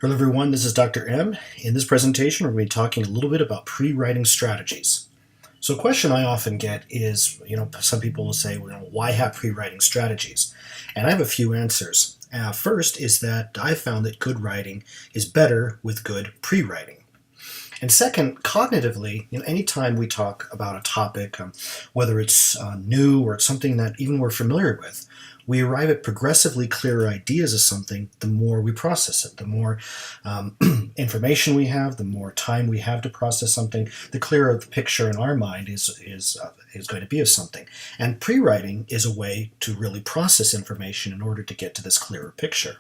Hello everyone, this is Dr. M. In this presentation, we're going to be talking a little bit about pre-writing strategies. So a question I often get is, some people will say, why have pre-writing strategies? And I have a few answers. First is that I found that good writing is better with good pre-writing. And second, cognitively, anytime we talk about a topic, whether it's new or it's something that even we're familiar with, we arrive at progressively clearer ideas of something the more we process it. The more information we have, the more time we have to process something, the clearer the picture in our mind is going to be of something. And pre-writing is a way to really process information in order to get to this clearer picture.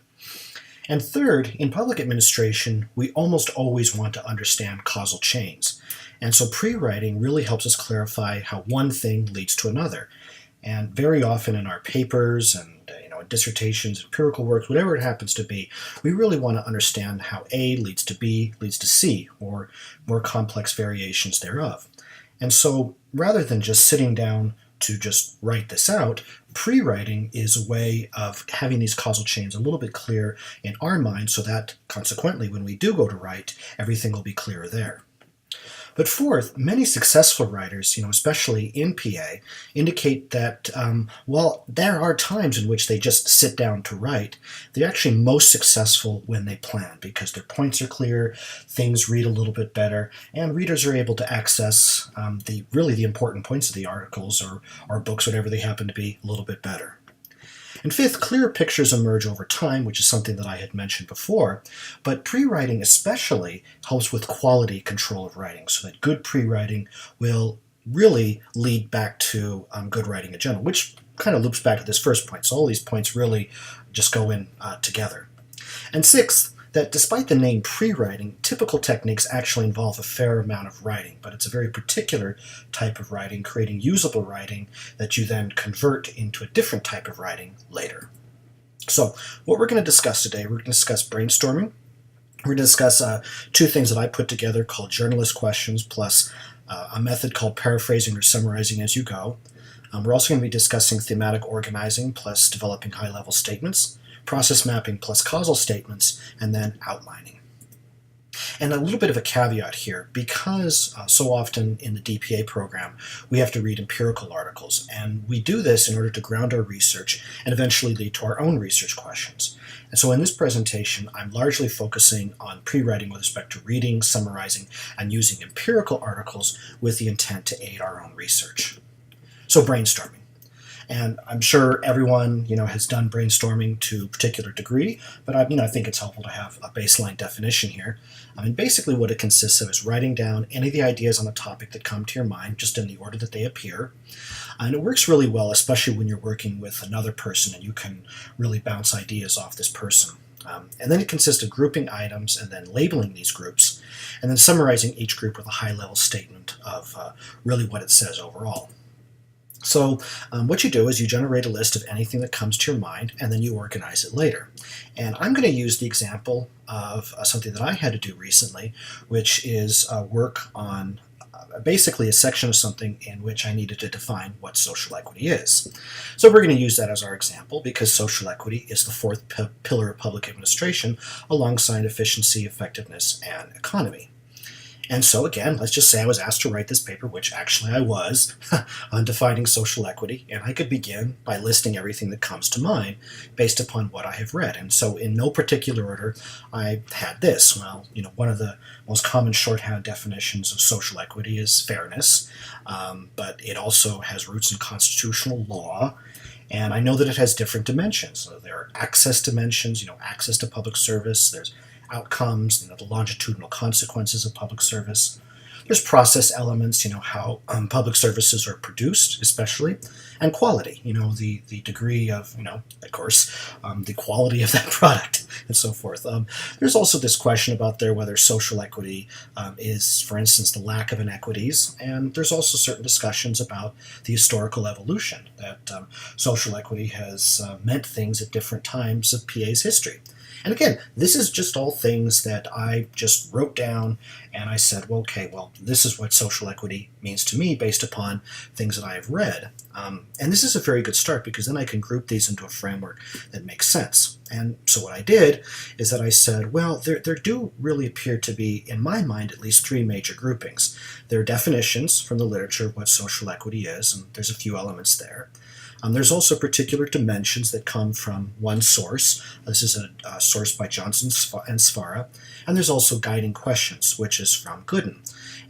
And third, in public administration, we almost always want to understand causal chains. And so pre-writing really helps us clarify how one thing leads to another. And very often in our papers and dissertations, empirical works, whatever it happens to be, we really want to understand how A leads to B leads to C, or more complex variations thereof. And so rather than just sitting down to just write this out, pre-writing is a way of having these causal chains a little bit clear in our mind so that consequently when we do go to write, everything will be clearer there. But fourth, many successful writers, especially in PA, indicate that while there are times in which they just sit down to write, they're actually most successful when they plan because their points are clear, things read a little bit better, and readers are able to access the important points of the articles or books, whatever they happen to be, a little bit better. And fifth, clearer pictures emerge over time, which is something that I had mentioned before, but pre-writing especially helps with quality control of writing, so that good pre-writing will really lead back to good writing in general, which kind of loops back to this first point. So all these points really just go in together. And sixth, that despite the name pre-writing, typical techniques actually involve a fair amount of writing, but it's a very particular type of writing, creating usable writing that you then convert into a different type of writing later. So what we're going to discuss today, we're going to discuss brainstorming. We're going to discuss two things that I put together called journalist questions plus a method called paraphrasing or summarizing as you go. We're also going to be discussing thematic organizing plus developing high-level statements, process mapping plus causal statements, and then outlining. And a little bit of a caveat here, because so often in the DPA program we have to read empirical articles, and we do this in order to ground our research and eventually lead to our own research questions. And so in this presentation I'm largely focusing on pre-writing with respect to reading, summarizing, and using empirical articles with the intent to aid our own research. So brainstorming. And I'm sure everyone, has done brainstorming to a particular degree, but I think it's helpful to have a baseline definition here. Basically what it consists of is writing down any of the ideas on a topic that come to your mind, just in the order that they appear. And it works really well, especially when you're working with another person and you can really bounce ideas off this person. And then it consists of grouping items and then labeling these groups, and then summarizing each group with a high-level statement of really what it says overall. So what you do is you generate a list of anything that comes to your mind, and then you organize it later. And I'm going to use the example of something that I had to do recently, which is work on basically a section of something in which I needed to define what social equity is. So we're going to use that as our example because social equity is the fourth pillar of public administration alongside efficiency, effectiveness, and economy. And so again, let's just say I was asked to write this paper, which actually I was, on defining social equity, and I could begin by listing everything that comes to mind based upon what I have read. And so in no particular order, I had this. Well, one of the most common shorthand definitions of social equity is fairness, but it also has roots in constitutional law. And I know that it has different dimensions. So there are access dimensions, access to public service. There's outcomes, the longitudinal consequences of public service. There's process elements, how public services are produced, especially, and quality, the degree of, of course, the quality of that product, and so forth. There's also this question about whether social equity is, for instance, the lack of inequities, and there's also certain discussions about the historical evolution, that social equity has meant things at different times of PA's history. And again, this is just all things that I just wrote down, and I said, well, okay, well, this is what social equity means to me based upon things that I have read. And this is a very good start, because then I can group these into a framework that makes sense. And so what I did is that I said, well, there do really appear to be, in my mind, at least three major groupings. There are definitions from the literature of what social equity is, and there's a few elements there. There's also particular dimensions that come from one source. This is a source by Johnson and Svara. And there's also guiding questions, which is from Gooden.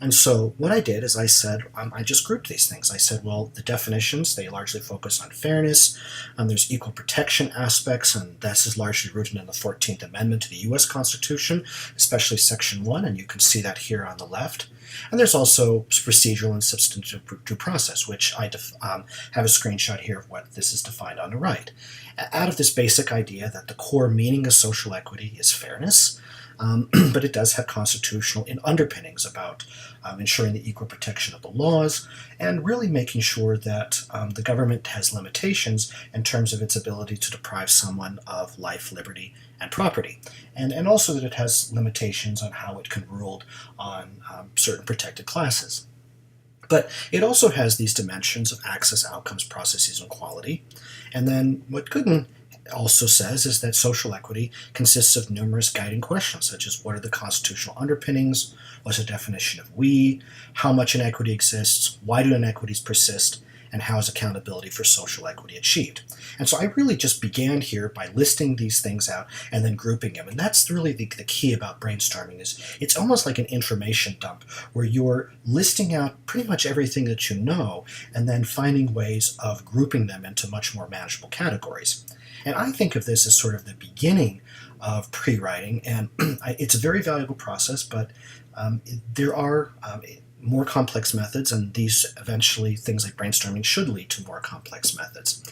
And so what I did is I said, I just grouped these things. I said, well, the definitions, they largely focus on fairness. There's equal protection aspects, and this is largely rooted in the 14th Amendment to the U.S. Constitution, especially Section 1, and you can see that here on the left. And there's also procedural and substantive due process, which I have a screenshot here of what this is defined on the right. Out of this basic idea that the core meaning of social equity is fairness, but it does have constitutional underpinnings about ensuring the equal protection of the laws and really making sure that the government has limitations in terms of its ability to deprive someone of life, liberty, and property, and also that it has limitations on how it can rule on certain protected classes. But it also has these dimensions of access, outcomes, processes, and quality. And then what Gooden also says is that social equity consists of numerous guiding questions, such as what are the constitutional underpinnings, what's the definition of we, how much inequity exists, why do inequities persist, and how is accountability for social equity achieved. And so I really just began here by listing these things out and then grouping them. And that's really the key about brainstorming, is it's almost like an information dump where you're listing out pretty much everything that you know and then finding ways of grouping them into much more manageable categories. And I think of this as sort of the beginning of pre-writing, and it's a very valuable process, but there are more complex methods, and these eventually, things like brainstorming, should lead to more complex methods.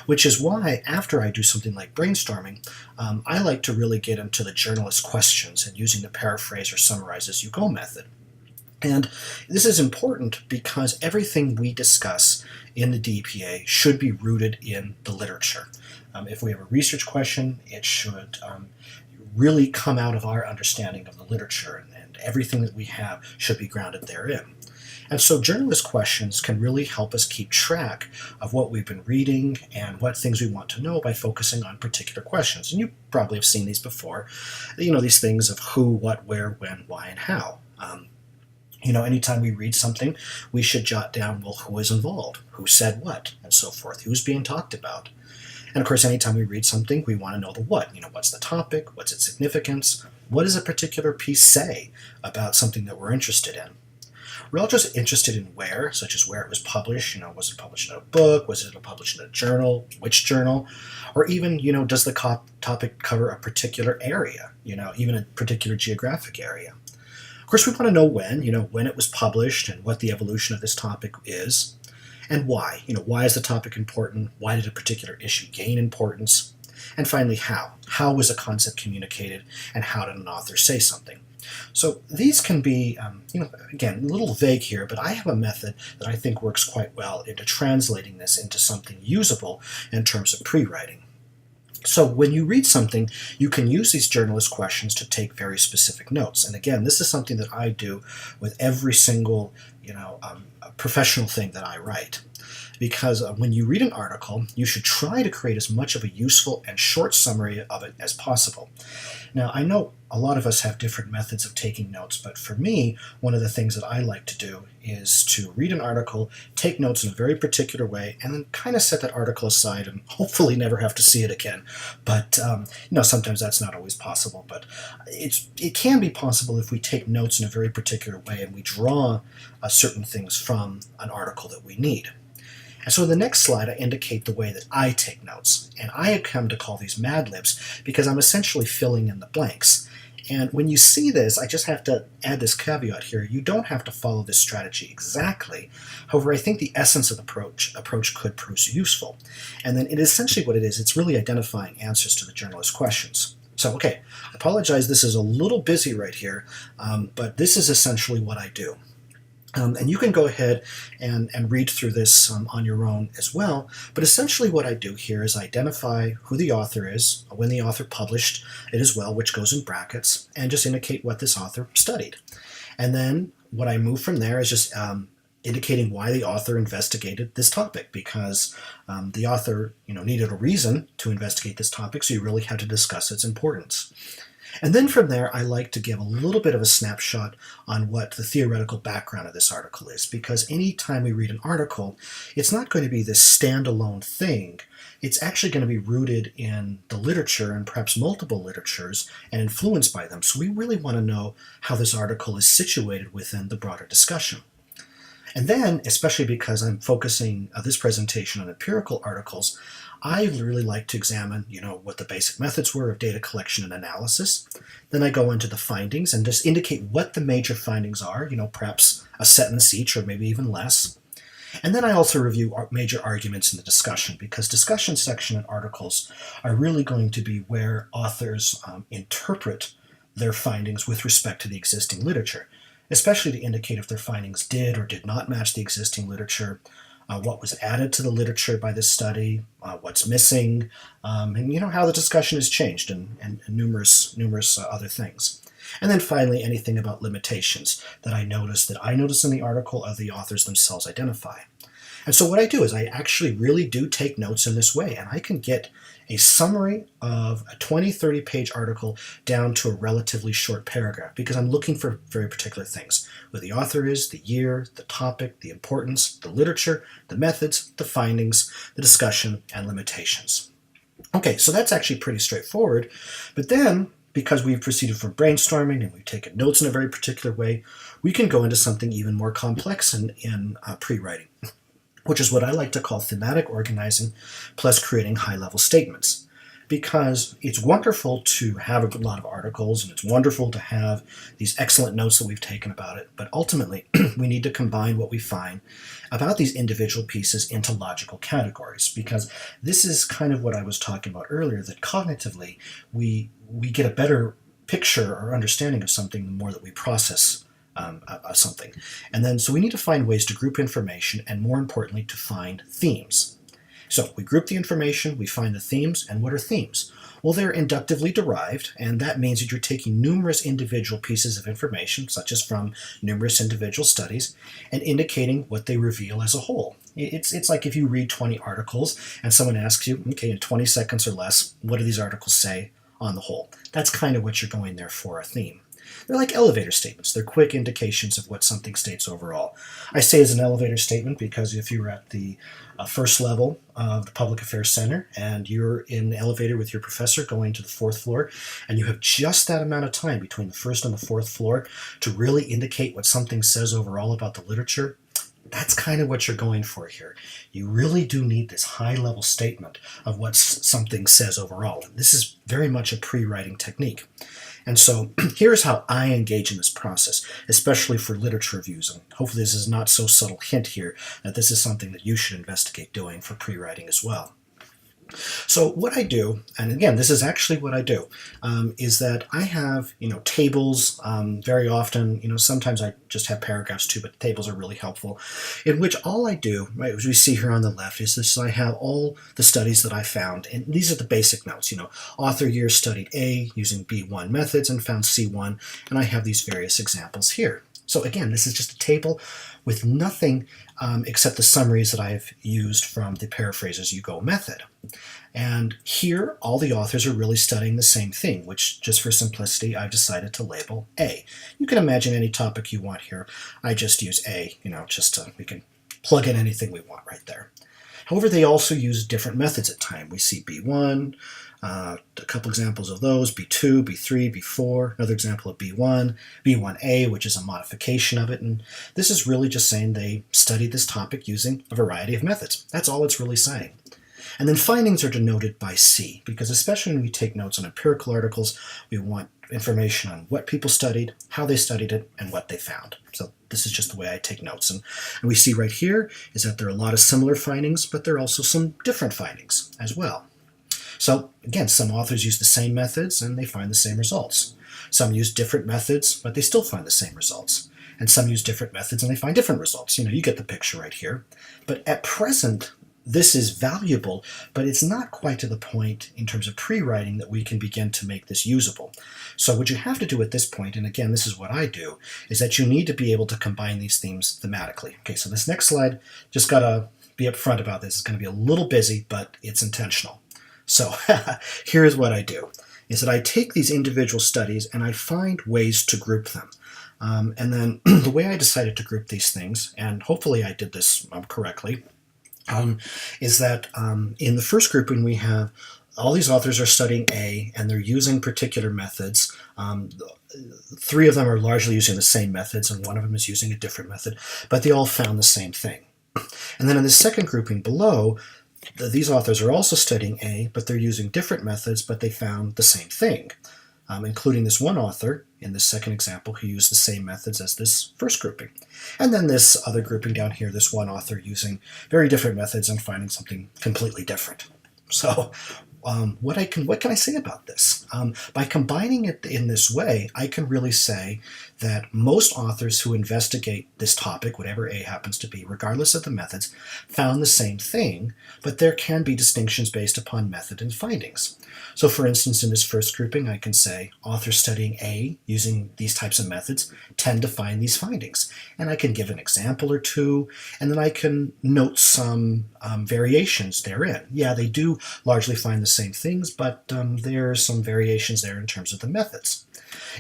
Which is why, after I do something like brainstorming, I like to really get into the journalist questions and using the paraphrase or summarize as you go method. And this is important because everything we discuss in the DPA should be rooted in the literature. If we have a research question, it should really come out of our understanding of the literature, and everything that we have should be grounded therein. And so journalist questions can really help us keep track of what we've been reading and what things we want to know by focusing on particular questions. And you probably have seen these before. These things of who, what, where, when, why, and how. Anytime we read something, we should jot down, well, who is involved, who said what, and so forth, who's being talked about. And of course, anytime we read something, we want to know the what. What's the topic? What's its significance? What does a particular piece say about something that we're interested in? We're also interested in where, such as where it was published. Was it published in a book? Was it published in a journal? Which journal? Or even, does the topic cover a particular area? Even a particular geographic area. Of course, we want to know when it was published and what the evolution of this topic is. And why. Why is the topic important? Why did a particular issue gain importance? And finally, how. How was a concept communicated, and how did an author say something? So these can be, again, a little vague here, but I have a method that I think works quite well into translating this into something usable in terms of pre-writing. So when you read something, you can use these journalist questions to take very specific notes. And again, this is something that I do with every single, professional thing that I write. Because when you read an article, you should try to create as much of a useful and short summary of it as possible. Now, I know a lot of us have different methods of taking notes, but for me, one of the things that I like to do is to read an article, take notes in a very particular way, and then kind of set that article aside and hopefully never have to see it again. But, sometimes that's not always possible, but it can be possible if we take notes in a very particular way and we draw certain things from an article that we need. And so in the next slide, I indicate the way that I take notes. And I have come to call these Mad Libs because I'm essentially filling in the blanks. And when you see this, I just have to add this caveat here. You don't have to follow this strategy exactly. However, I think the essence of the approach could prove useful. And then essentially what it is, it's really identifying answers to the journalist questions. So, okay, I apologize, this is a little busy right here, but this is essentially what I do. And you can go ahead and read through this on your own as well. But essentially what I do here is identify who the author is, when the author published it as well, which goes in brackets, and just indicate what this author studied. And then what I move from there is just indicating why the author investigated this topic, because the author needed a reason to investigate this topic, so you really had to discuss its importance. And then from there, I like to give a little bit of a snapshot on what the theoretical background of this article is, because anytime we read an article, it's not going to be this standalone thing. It's actually going to be rooted in the literature and perhaps multiple literatures and influenced by them. So we really want to know how this article is situated within the broader discussion. And then, especially because I'm focusing this presentation on empirical articles, I really like to examine, what the basic methods were of data collection and analysis. Then I go into the findings and just indicate what the major findings are, perhaps a sentence each or maybe even less. And then I also review major arguments in the discussion, because discussion section in articles are really going to be where authors interpret their findings with respect to the existing literature, especially to indicate if their findings did or did not match the existing literature, what was added to the literature by this study, what's missing, and how the discussion has changed, and numerous other things. And then finally, anything about limitations that I notice in the article or the authors themselves identify. And so what I do is I actually really do take notes in this way, and I can get a summary of a 20-30 page article down to a relatively short paragraph, because I'm looking for very particular things: who the author is, the year, the topic, the importance, the literature, the methods, the findings, the discussion, and limitations. Okay, so that's actually pretty straightforward. But then, because we've proceeded from brainstorming and we've taken notes in a very particular way, we can go into something even more complex in pre-writing, which is what I like to call thematic organizing plus creating high-level statements. Because it's wonderful to have a lot of articles, and it's wonderful to have these excellent notes that we've taken about it, but ultimately we need to combine what we find about these individual pieces into logical categories, because this is kind of what I was talking about earlier, that cognitively we get a better picture or understanding of something the more that we process something. And then so we need to find ways to group information, and more importantly to find themes. So we group the information, we find the themes, and what are themes? Well, they're inductively derived, and that means that you're taking numerous individual pieces of information, such as from numerous individual studies, and indicating what they reveal as a whole. It's like if you read 20 articles and someone asks you, okay, in 20 seconds or less, what do these articles say on the whole? That's kind of what you're going there for, a theme. They're like elevator statements. They're quick indications of what something states overall. I say it's an elevator statement because if you're at the first level of the Public Affairs Center and you're in the elevator with your professor going to the fourth floor, and you have just that amount of time between the first and the fourth floor to really indicate what something says overall about the literature, that's kind of what you're going for here. You really do need this high-level statement of what something says overall. This is very much a pre-writing technique. And so here's how I engage in this process, especially for literature reviews. And hopefully this is not so subtle hint here that this is something that you should investigate doing for pre-writing as well. So what I do, and again, this is actually what I do, is that I have, tables very often. Sometimes I just have paragraphs too, but tables are really helpful, in which all I do, right, as we see here on the left, is this: I have all the studies that I found, and these are the basic notes. Author year studied A using B1 methods and found C1, and I have these various examples here. So again, this is just a table with nothing except the summaries that I've used from the Paraphrase As You Go method. And here, all the authors are really studying the same thing, which, just for simplicity, I've decided to label A. You can imagine any topic you want here. I just use A, we can plug in anything we want right there. However, they also use different methods at time. We see B1, a couple examples of those, B2, B3, B4, another example of B1, B1A, which is a modification of it, and this is really just saying they studied this topic using a variety of methods. That's all it's really saying. And then findings are denoted by C, because especially when we take notes on empirical articles, we want information on what people studied, how they studied it, and what they found. So this is just the way I take notes. And we see right here is that there are a lot of similar findings, but there are also some different findings as well. So again, some authors use the same methods and they find the same results. Some use different methods, but they still find the same results. and some use different methods and they find different results. You get the picture right here. But at present, this is valuable, but it's not quite to the point in terms of pre-writing that we can begin to make this usable. So what you have to do at this point, and again, this is what I do, is that you need to be able to combine these themes thematically. Okay, so this next slide, just gotta be upfront about this. It's gonna be a little busy, but it's intentional. So here's what I do, is that I take these individual studies and I find ways to group them. And then the way I decided to group these things, and hopefully I did this correctly, is that in the first grouping we have all these authors are studying A and they're using particular methods. 3 of them are largely using the same methods and 1 of them is using a different method, but they all found the same thing. And then in the second grouping below, these authors are also studying A, but they're using different methods, but they found the same thing, including this one author in this second example who used the same methods as this first grouping. And then this other grouping down here, this one author using very different methods and finding something completely different. So what can I say about this? By combining it in this way, I can really say that most authors who investigate this topic, whatever A happens to be, regardless of the methods, found the same thing, but there can be distinctions based upon method and findings. So for instance, in this first grouping, I can say authors studying A using these types of methods tend to find these findings. And I can give an example or two, and then I can note some variations therein. Yeah, they do largely find the same things, but there are some variations there in terms of the methods.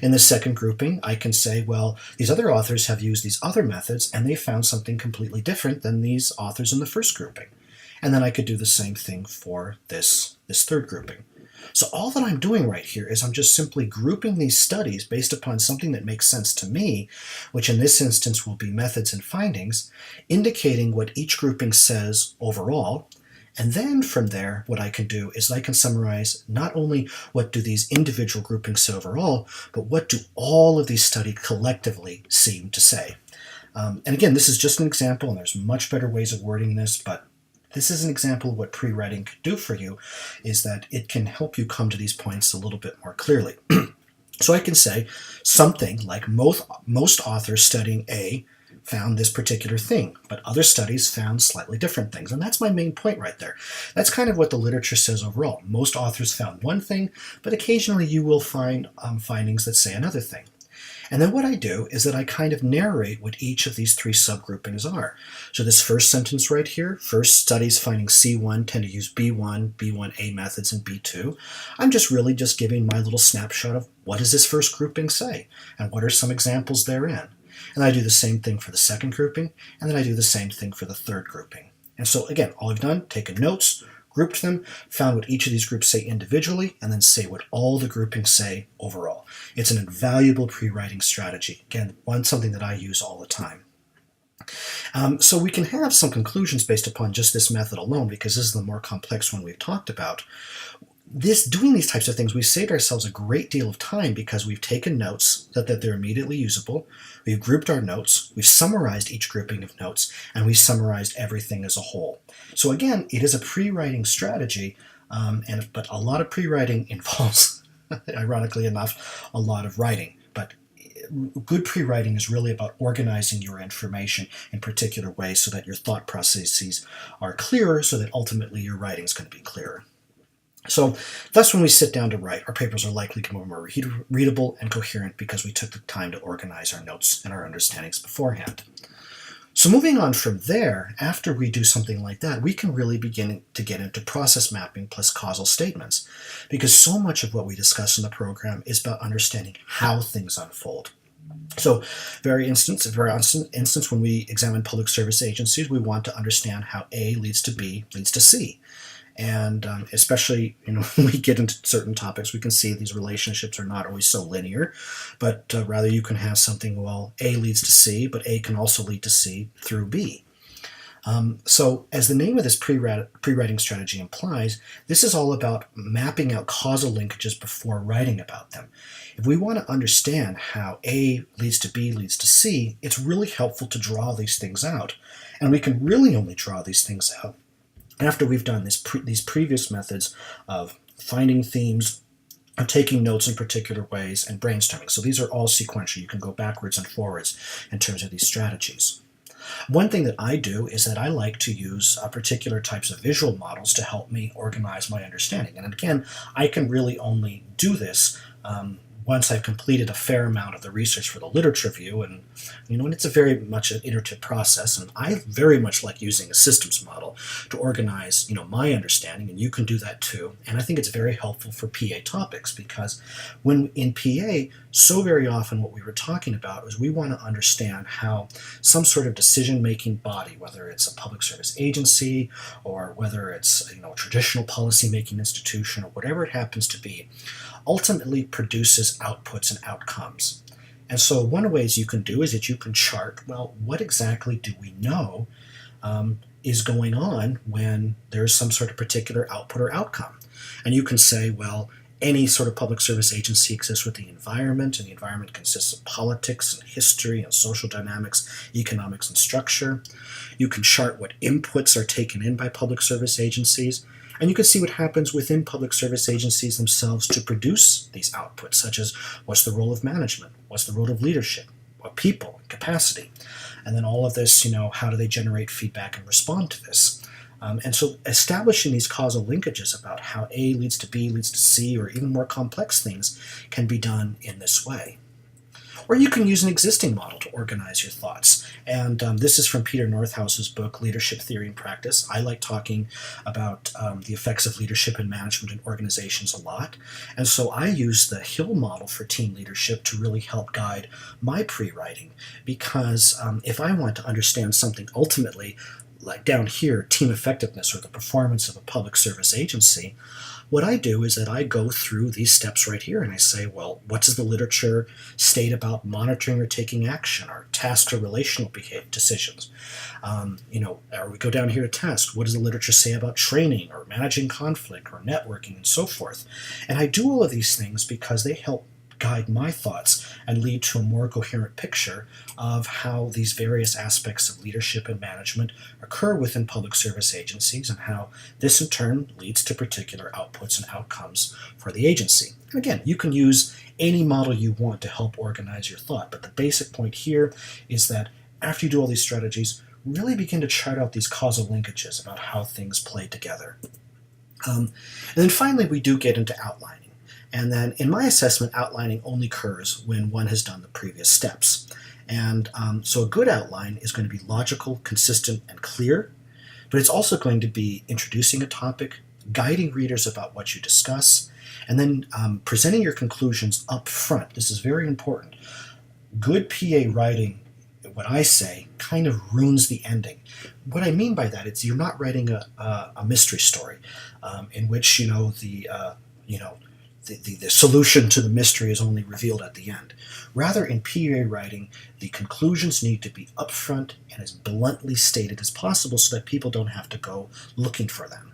In the second grouping, I can say, well, these other authors have used these other methods, and they found something completely different than these authors in the first grouping. And then I could do the same thing for this third grouping. So all that I'm doing right here is I'm just simply grouping these studies based upon something that makes sense to me, which in this instance will be methods and findings, indicating what each grouping says overall. And then from there, what I can do is I can summarize not only what do these individual groupings say overall, but what do all of these studies collectively seem to say. And again, this is just an example, and there's much better ways of wording this, but this is an example of what pre-writing could do for you, is that it can help you come to these points a little bit more clearly. So I can say something like most authors studying A found this particular thing, but other studies found slightly different things. And that's my main point right there. That's kind of what the literature says overall. Most authors found one thing, but occasionally you will find findings that say another thing. And then what I do is that I kind of narrate what each of these 3 subgroupings are. So this first sentence right here, first studies finding C1 tend to use B1, B1A methods, and B2. I'm just really just giving my little snapshot of what does this first grouping say, and what are some examples therein. And I do the same thing for the second grouping, and then I do the same thing for the third grouping. And so again, all I've done, taken notes, grouped them, found what each of these groups say individually, and then say what all the groupings say overall. It's an invaluable pre-writing strategy. Again, something that I use all the time. So we can have some conclusions based upon just this method alone, because this is the more complex one we've talked about. Doing these types of things, we saved ourselves a great deal of time because we've taken notes that they're immediately usable, we've grouped our notes, we've summarized each grouping of notes, and we've summarized everything as a whole. So again, it is a pre-writing strategy, but a lot of pre-writing involves, ironically enough, a lot of writing. But good pre-writing is really about organizing your information in particular ways so that your thought processes are clearer, so that ultimately your writing is going to be clearer. So thus when we sit down to write, our papers are likely to be more readable and coherent because we took the time to organize our notes and our understandings beforehand. So moving on from there, after we do something like that, we can really begin to get into process mapping plus causal statements, because so much of what we discuss in the program is about understanding how things unfold. So very instance, when we examine public service agencies, we want to understand how A leads to B leads to C. And especially, when we get into certain topics, we can see these relationships are not always so linear, but rather you can have something, well, A leads to C, but A can also lead to C through B. So as the name of this pre-writing strategy implies, this is all about mapping out causal linkages before writing about them. If we want to understand how A leads to B leads to C, it's really helpful to draw these things out. And we can really only draw these things out after we've done these previous methods of finding themes, of taking notes in particular ways, and brainstorming. So these are all sequential. You can go backwards and forwards in terms of these strategies. One thing that I do is that I like to use particular types of visual models to help me organize my understanding. And again, I can really only do this once I've completed a fair amount of the research for the literature review, and and it's a very much an iterative process. And I very much like using a systems model to organize my understanding, and you can do that too. And I think it's very helpful for PA topics, because when in PA, so very often what we were talking about is we want to understand how some sort of decision-making body, whether it's a public service agency or whether it's a traditional policy-making institution or whatever it happens to be, ultimately produces outputs and outcomes. And so one of the ways you can do is that you can chart, well, what exactly do we know is going on when there's some sort of particular output or outcome? And you can say, well, any sort of public service agency exists with the environment, and the environment consists of politics and history and social dynamics, economics and structure. You can chart what inputs are taken in by public service agencies, and you can see what happens within public service agencies themselves to produce these outputs, such as what's the role of management, what's the role of leadership, what people, capacity, and then all of this, how do they generate feedback and respond to this? And so establishing these causal linkages about how A leads to B leads to C, or even more complex things, can be done in this way. Or you can use an existing model to organize your thoughts. And this is from Peter Northhouse's book, Leadership Theory and Practice. I like talking about the effects of leadership and management in organizations a lot. And so I use the Hill model for team leadership to really help guide my pre-writing, because if I want to understand something ultimately, like down here, team effectiveness or the performance of a public service agency, what I do is that I go through these steps right here and I say, well, what does the literature state about monitoring or taking action, or task or relational decisions? Or we go down here to task. What does the literature say about training or managing conflict or networking and so forth? And I do all of these things because they help guide my thoughts and lead to a more coherent picture of how these various aspects of leadership and management occur within public service agencies, and how this in turn leads to particular outputs and outcomes for the agency. And again, you can use any model you want to help organize your thought, but the basic point here is that after you do all these strategies, really begin to chart out these causal linkages about how things play together. And then finally, we do get into outlining. And then in my assessment, outlining only occurs when one has done the previous steps. And so a good outline is going to be logical, consistent, and clear, but it's also going to be introducing a topic, guiding readers about what you discuss, and then presenting your conclusions up front. This is very important. Good PA writing, what I say, kind of ruins the ending. What I mean by that is you're not writing a mystery story in which the solution to the mystery is only revealed at the end. Rather, in PA writing, the conclusions need to be upfront and as bluntly stated as possible so that people don't have to go looking for them.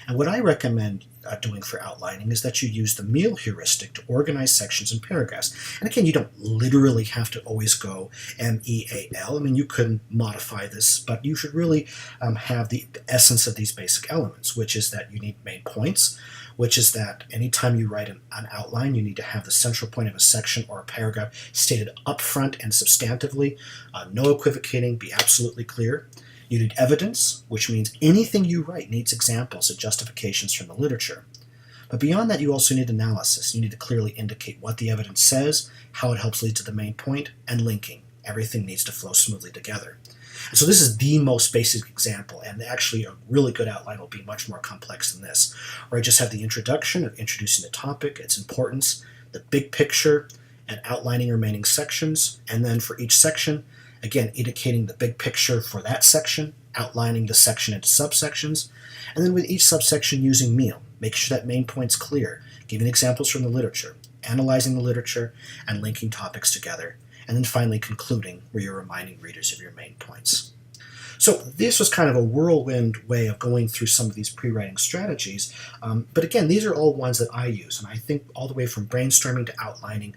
And what I recommend doing for outlining is that you use the meal heuristic to organize sections and paragraphs. And again, you don't literally have to always go MEAL. I mean, you can modify this, but you should really have the essence of these basic elements, which is that you need main points, which is that anytime you write an outline, you need to have the central point of a section or a paragraph stated upfront and substantively, no equivocating, be absolutely clear. You need evidence, which means anything you write needs examples and justifications from the literature. But beyond that, you also need analysis. You need to clearly indicate what the evidence says, how it helps lead to the main point, and linking. Everything needs to flow smoothly together. And so this is the most basic example, and actually a really good outline will be much more complex than this, where I just have the introduction of introducing the topic, its importance, the big picture, and outlining remaining sections, and then for each section, again, indicating the big picture for that section, outlining the section into subsections, and then with each subsection using meal, making sure that main point's clear, giving examples from the literature, analyzing the literature, and linking topics together, and then finally concluding where you're reminding readers of your main points. So this was kind of a whirlwind way of going through some of these pre-writing strategies, but again, these are all ones that I use, and I think all the way from brainstorming to outlining,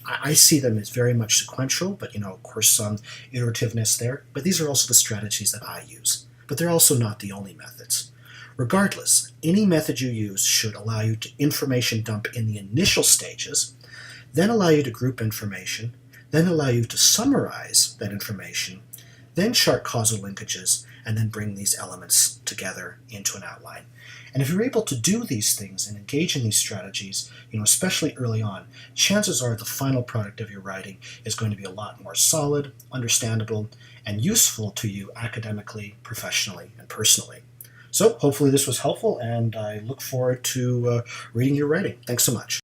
I see them as very much sequential, but of course some iterativeness there, but these are also the strategies that I use. But they're also not the only methods. Regardless, any method you use should allow you to information dump in the initial stages, then allow you to group information, then allow you to summarize that information, then chart causal linkages, and then bring these elements together into an outline. And if you're able to do these things and engage in these strategies, especially early on, chances are the final product of your writing is going to be a lot more solid, understandable, and useful to you academically, professionally, and personally. So hopefully this was helpful, and I look forward to reading your writing. Thanks so much.